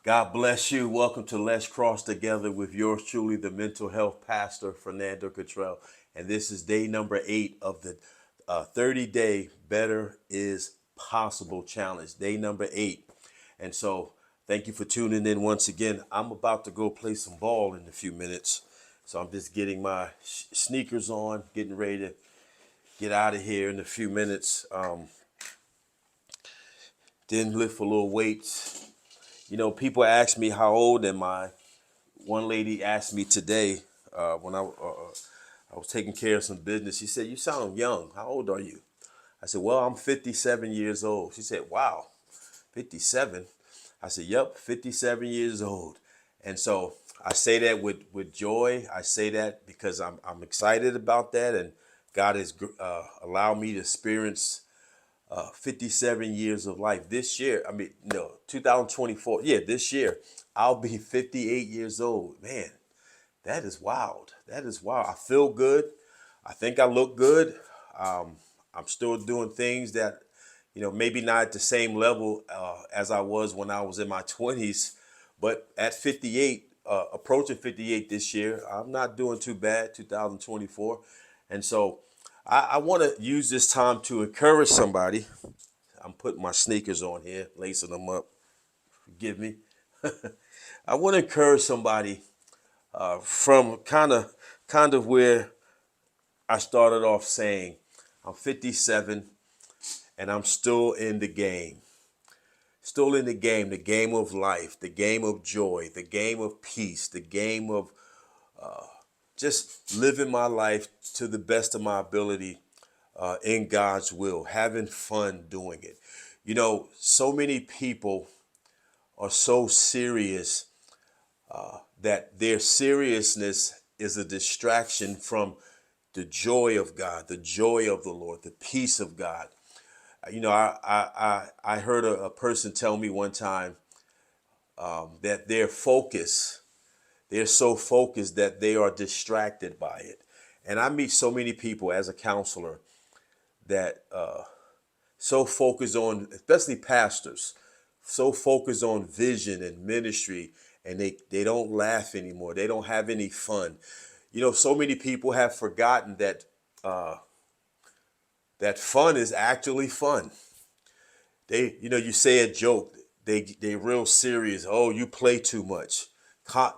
God bless you. Welcome to Let's Cross Together with yours truly, the mental health pastor, Fernando Cottrell. And this is day number 8 of the 30-day Better is Possible challenge, day number 8. And so thank you for tuning in once again. I'm about to go play some ball in a few minutes. So I'm just getting my sneakers on, getting ready to get out of here in a few minutes. Then lift a little weights. People ask me how old am I. One lady asked me today when I was taking care of some business. She said, "You sound young. How old are you?" I said, "Well, I'm 57 years old." She said, "Wow, 57." I said, "Yep, 57 years old." And so I say that with joy. I say that because I'm excited about that, and God has allowed me to experience 57 years of life this year. I mean, no, 2024. Yeah, this year I'll be 58 years old. Man, that is wild. That is wild. I feel good. I think I look good. I'm still doing things that, maybe not at the same level as I was when I was in my 20s, but at 58, approaching 58 this year, I'm not doing too bad, 2024. And so I want to use this time to encourage somebody. I'm putting my sneakers on here, lacing them up. Forgive me. I want to encourage somebody from kind of where I started off saying, I'm 57 and I'm still in the game. Still in the game of life, the game of joy, the game of peace, the game of just living my life to the best of my ability in God's will, having fun doing it. So many people are so serious that their seriousness is a distraction from the joy of God, the joy of the Lord, the peace of God. I heard a person tell me one time that they're so focused that they are distracted by it. And I meet so many people as a counselor that so focused on, especially pastors, so focused on vision and ministry, and they don't laugh anymore. They don't have any fun. So many people have forgotten that fun is actually fun. You say a joke, they real serious. Oh, you play too much.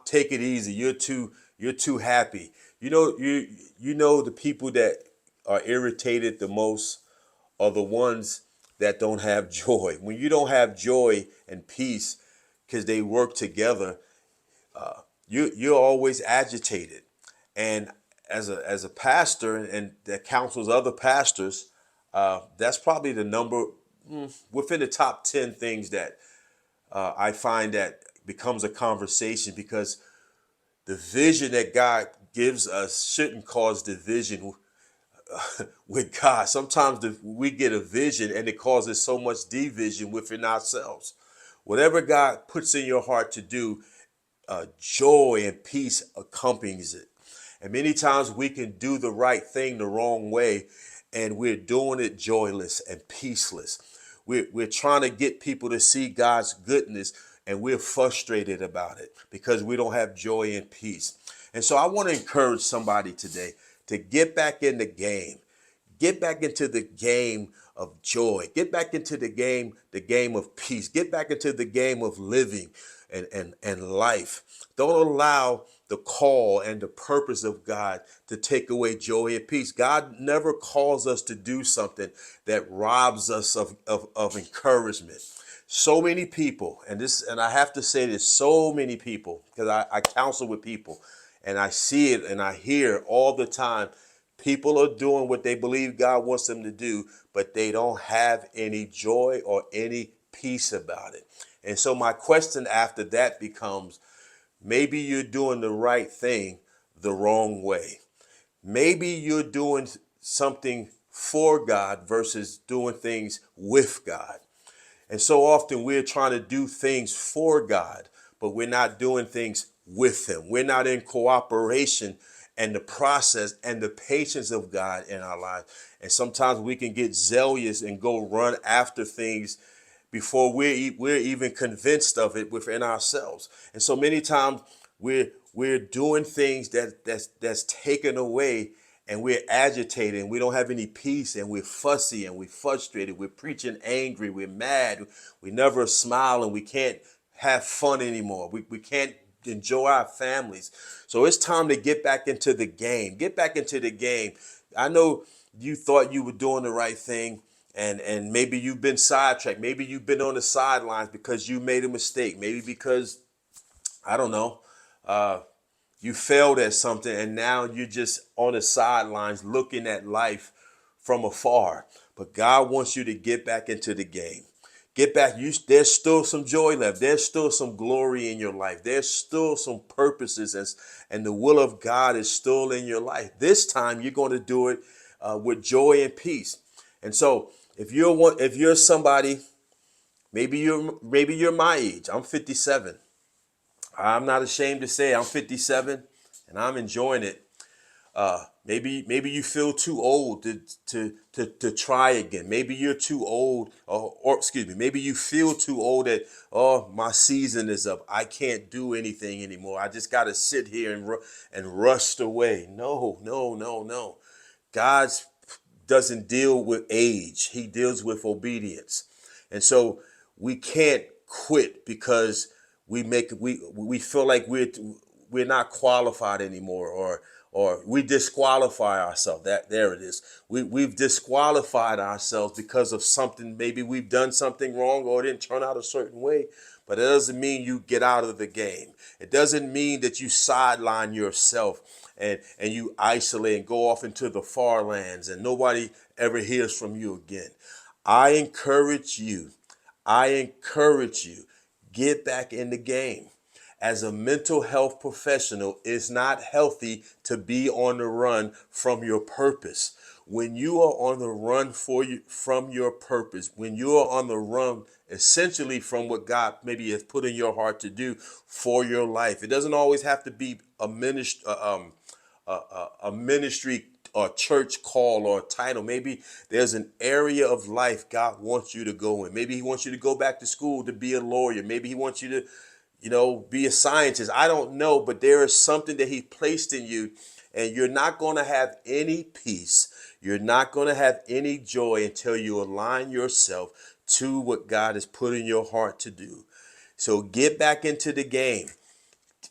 Take it easy. You're too happy. You know the people that are irritated the most are the ones that don't have joy. When you don't have joy and peace, because they work together, you're always agitated. And as a pastor and that counsels other pastors, that's probably the number within the top 10 things that I find that becomes a conversation, because the vision that God gives us shouldn't cause division with God. Sometimes we get a vision and it causes so much division within ourselves. Whatever God puts in your heart to do, joy and peace accompanies it. And many times we can do the right thing the wrong way, and we're doing it joyless and peaceless. We're trying to get people to see God's goodness, and we're frustrated about it because we don't have joy and peace. And so I want to encourage somebody today to get back in the game. Get back into the game of joy. Get back into the game of peace. Get back into the game of living and life. Don't allow the call and the purpose of God to take away joy and peace. God never calls us to do something that robs us of encouragement. So many people, and I have to say this, so many people, because I counsel with people and I see it and I hear all the time. People are doing what they believe God wants them to do, but they don't have any joy or any peace about it. And so my question after that becomes, maybe you're doing the right thing the wrong way. Maybe you're doing something for God versus doing things with God. And so often we're trying to do things for God, but we're not doing things with Him. We're not in cooperation and the process and the patience of God in our lives. And sometimes we can get zealous and go run after things before we're even convinced of it within ourselves. And so many times we're doing things that's taken away, and we're agitated and we don't have any peace, and we're fussy and we're frustrated, we're preaching angry, we're mad, we never smile, and we can't have fun anymore. We can't enjoy our families. So it's time to get back into the game. Get back into the game. I know you thought you were doing the right thing, and maybe you've been sidetracked. Maybe you've been on the sidelines because you made a mistake. Maybe because, I don't know, you failed at something, and now you're just on the sidelines looking at life from afar. But God wants you to get back into the game. Get back. There's still some joy left. There's still some glory in your life. There's still some purposes, and the will of God is still in your life. This time you're going to do it with joy and peace. And so if you're somebody, maybe you're my age. I'm 57. I'm not ashamed to say I'm 57, and I'm enjoying it. Maybe you feel too old to try again. Maybe you're too old, or excuse me, maybe you feel too old that, oh, my season is up. I can't do anything anymore. I just got to sit here and rust away. No, no, no, no. God's doesn't deal with age. He deals with obedience. And so we can't quit because we feel like we're not qualified anymore, or we disqualify ourselves. That there it is. We've disqualified ourselves because of something. Maybe we've done something wrong, or it didn't turn out a certain way. But it doesn't mean you get out of the game. It doesn't mean that you sideline yourself and you isolate and go off into the far lands and nobody ever hears from you again. I encourage you. I encourage you, get back in the game. As a mental health professional, it's not healthy to be on the run from your purpose. When you are on the run from your purpose, when you are on the run essentially from what God maybe has put in your heart to do for your life, it doesn't always have to be a ministry or church call or title. Maybe there's an area of life God wants you to go in. Maybe he wants you to go back to school to be a lawyer. Maybe he wants you to, be a scientist. I don't know, but there is something that he placed in you, and you're not going to have any peace. You're not going to have any joy until you align yourself to what God has put in your heart to do. So get back into the game.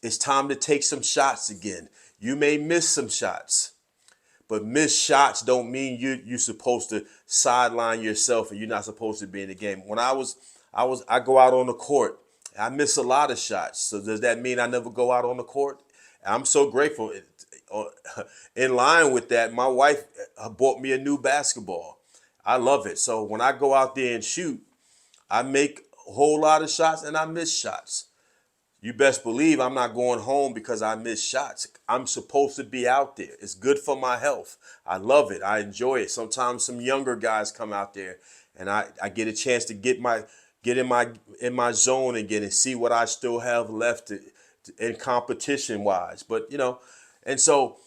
It's time to take some shots again. You may miss some shots, but missed shots don't mean you're supposed to sideline yourself and you're not supposed to be in the game. When I go out on the court, I miss a lot of shots. So does that mean I never go out on the court? I'm so grateful. In line with that, my wife bought me a new basketball. I love it. So when I go out there and shoot, I make a whole lot of shots and I miss shots. You best believe I'm not going home because I miss shots. I'm supposed to be out there. It's good for my health. I love it. I enjoy it. Sometimes some younger guys come out there and I get a chance to get in my zone again and see what I still have left in competition wise. But and so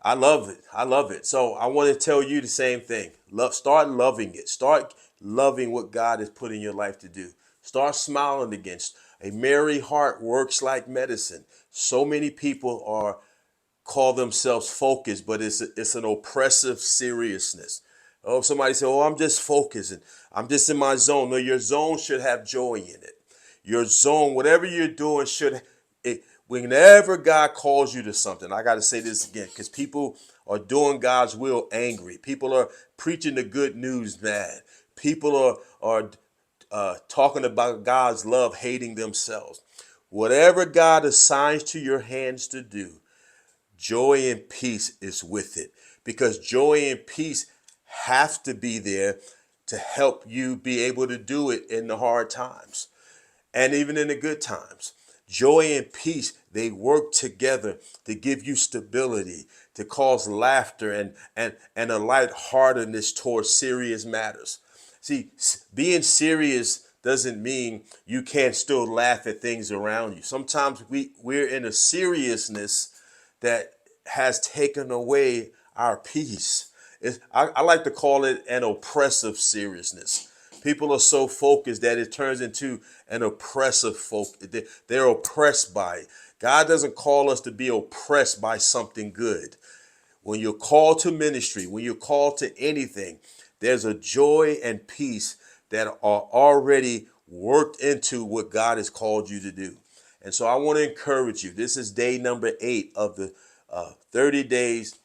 I love it. I love it. So I want to tell you the same thing. Start loving it. Start loving what God has put in your life to do. Start smiling again. A merry heart works like medicine. So many people call themselves focused, but it's an oppressive seriousness. Oh, somebody say, "Oh, I'm just focused and I'm just in my zone." No, your zone should have joy in it. Your zone, whatever you're doing, whenever God calls you to something, I got to say this again, because people are doing God's will angry. People are preaching the good news mad. People are talking about God's love, hating themselves. Whatever God assigns to your hands to do, joy and peace is with it, because joy and peace have to be there to help you be able to do it in the hard times and even in the good times. Joy and peace, they work together to give you stability, to cause laughter and a lightheartedness towards serious matters. See, being serious doesn't mean you can't still laugh at things around you. Sometimes we're in a seriousness that has taken away our peace. I like to call it an oppressive seriousness. People are so focused that it turns into an oppressive focus. They're oppressed by it. God doesn't call us to be oppressed by something good. When you're called to ministry, when you're called to anything, there's a joy and peace that are already worked into what God has called you to do. And so I want to encourage you. This is day number 8 of the 30 days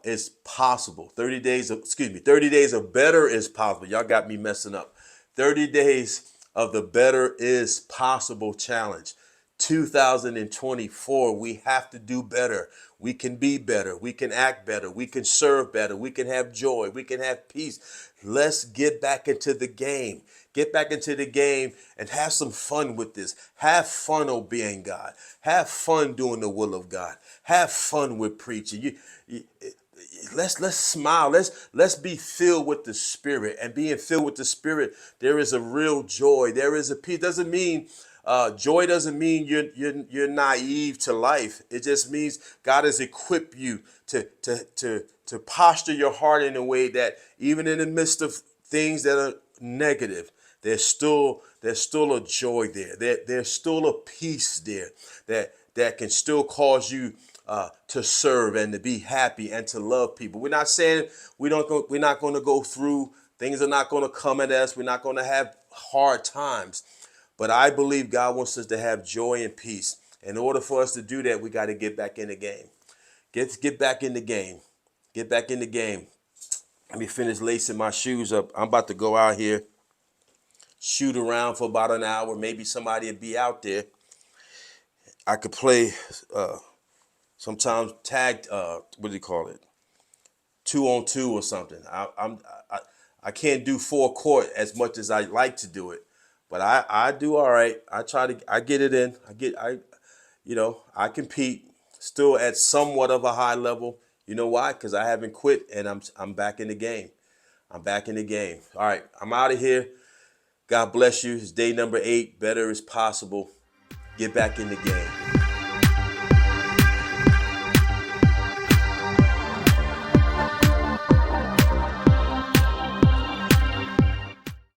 is possible. 30 days of better is possible. Y'all got me messing up. 30 days of the better is possible challenge. 2024, we have to do better. We can be better. We can act better. We can serve better. We can have joy. We can have peace. Let's get back into the game. Get back into the game and have some fun with this. Have fun obeying God. Have fun doing the will of God. Have fun with preaching. Let's smile. Let's be filled with the Spirit. And being filled with the Spirit, there is a real joy. There is a peace. Doesn't mean joy doesn't mean you're naive to life. It just means God has equipped you to posture your heart in a way that even in the midst of things that are negative, there's still a joy there. There's still a peace there that can still cause you to serve and to be happy and to love people. We're not saying we're not going to go through things are not going to come at us. We're not going to have hard times, but I believe God wants us to have joy and peace. In order for us to do that, we got to get back in the game. Get back in the game. Get back in the game. Let me finish lacing my shoes up. I'm about to go out here, shoot around for about an hour. Maybe somebody will be out there. I could play sometimes tag. What do you call it? 2-on-2 or something. I can't do full court as much as I like to do it, but I do all right. I get it in. I compete still at somewhat of a high level. You know why? Because I haven't quit and I'm back in the game. I'm back in the game. All right, I'm out of here. God bless you. It's day number 8. Better is possible. Get back in the game.